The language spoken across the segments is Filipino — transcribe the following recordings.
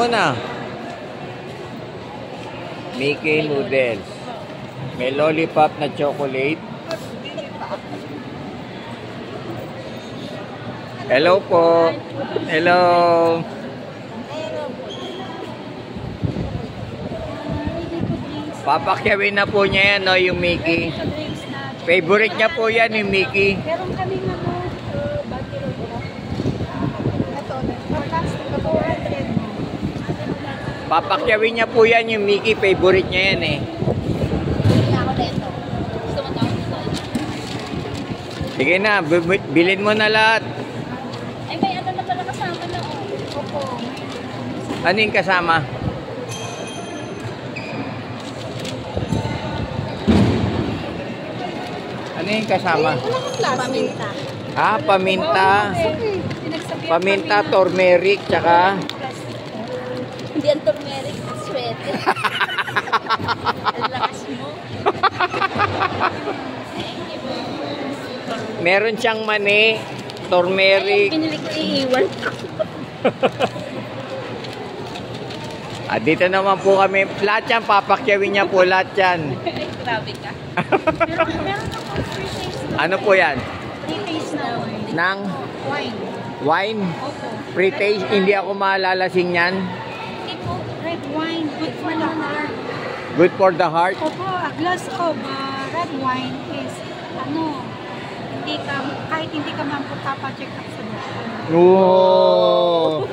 Muna. Mickey noodles. May lollipop na chocolate. Hello po. Hello. Papakyawin na po niya yan, no, yung Mickey. Favorite niya po yan, yung Mickey. Meron kaming battery ko. Ito, 400. Papakyawin niya po yan, yung Mickey. Favorite niya yan, eh. Sige na, bilhin mo na lahat. Ay, may ano na pala kasama na, oh. Opo. Ano yung kasama? Ano yung kasama? Paminta. Ah, paminta. Paminta, turmeric, tsaka... Hindi ang turmeric, sweater. Ang lakas mo. Meron siyang mani, turmeric. Ay, pinili ko, iiwan ko. Dito naman po kami. Lahat yan, papakyawin niya po lahat yan. Ay, grabe ka. Meron ako free taste na. Ano po yan? Free taste na wine. Nang Wine. wine? Opo. Pre-taste, hindi ako malalasing yan. Ito, red wine. Good for the heart. Good for the heart. Opo, a glass of red wine is, kahit hindi ka man pa-check up sa doktor. Oh.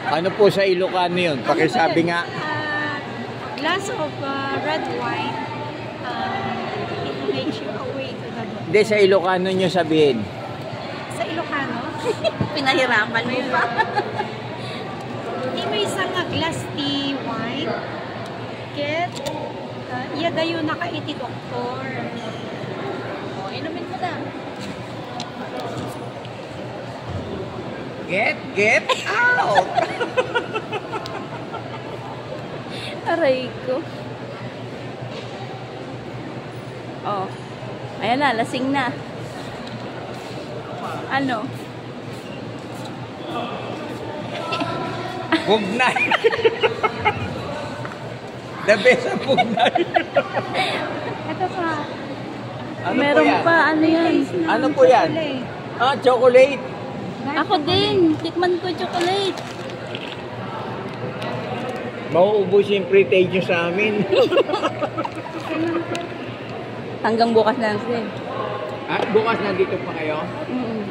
Ano po sa Ilocano yun? Pakisabi nga. Glass of red wine, it makes you away to the doctor. Hindi, sa Ilocano nyo sabihin. Sa Ilocano? Pinahirapan mo pa. May isang glass tea wine. Get, iya dayo naka iti doktor. O, inumin mo na. Get out! Aray ko. Oh. Ayan na, lasing na. Ano? Pugnay! The best ang pugnay! Ito pa. Ano Meron po yan? pa, ano yan? Ano po yan? Ah, chocolate! Ako din. Tikman ko chocolate. Mauubos yung pre-taste nyo sa amin. Hanggang bukas na lang din. At bukas nandito pa kayo? Mm.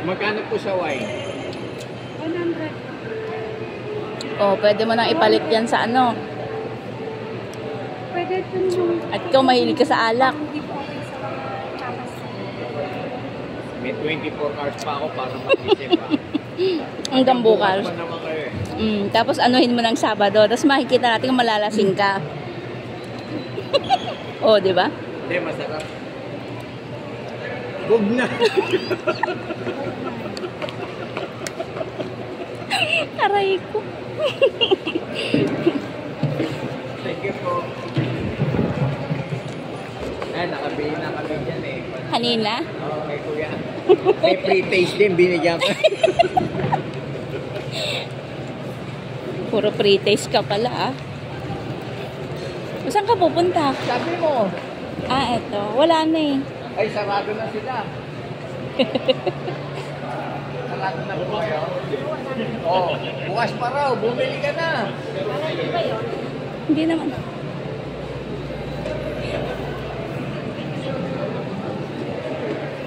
Magkano po sa wine? 100. Oh, pwede mo nang ipalit yan sa ano. Pwede ito nung At ikaw mahilig ka sa alak. hindi po okay sa tapas. May 24 hours pa ako para mag-isip pa. Hanggang bukas. Pa naman kayo eh. Tapos anuhin mo ng Sabado. Tapos makikita natin kung malalasing ka. Oh, di ba? Hindi, masarap. Huwag na. Aray ko. Thank you po. Nakabili na kami dyan eh. Kanina? Oo, kay kuya. May pre-taste din, binigyan ko. Puro pre-taste ka pala, ah. Saan ka pupunta? Sabi mo. Eto. Wala na eh. Ay, sarado na sila. Sarado na po kayo. Oh, bukas pa raw, bumili ka na. Hindi naman.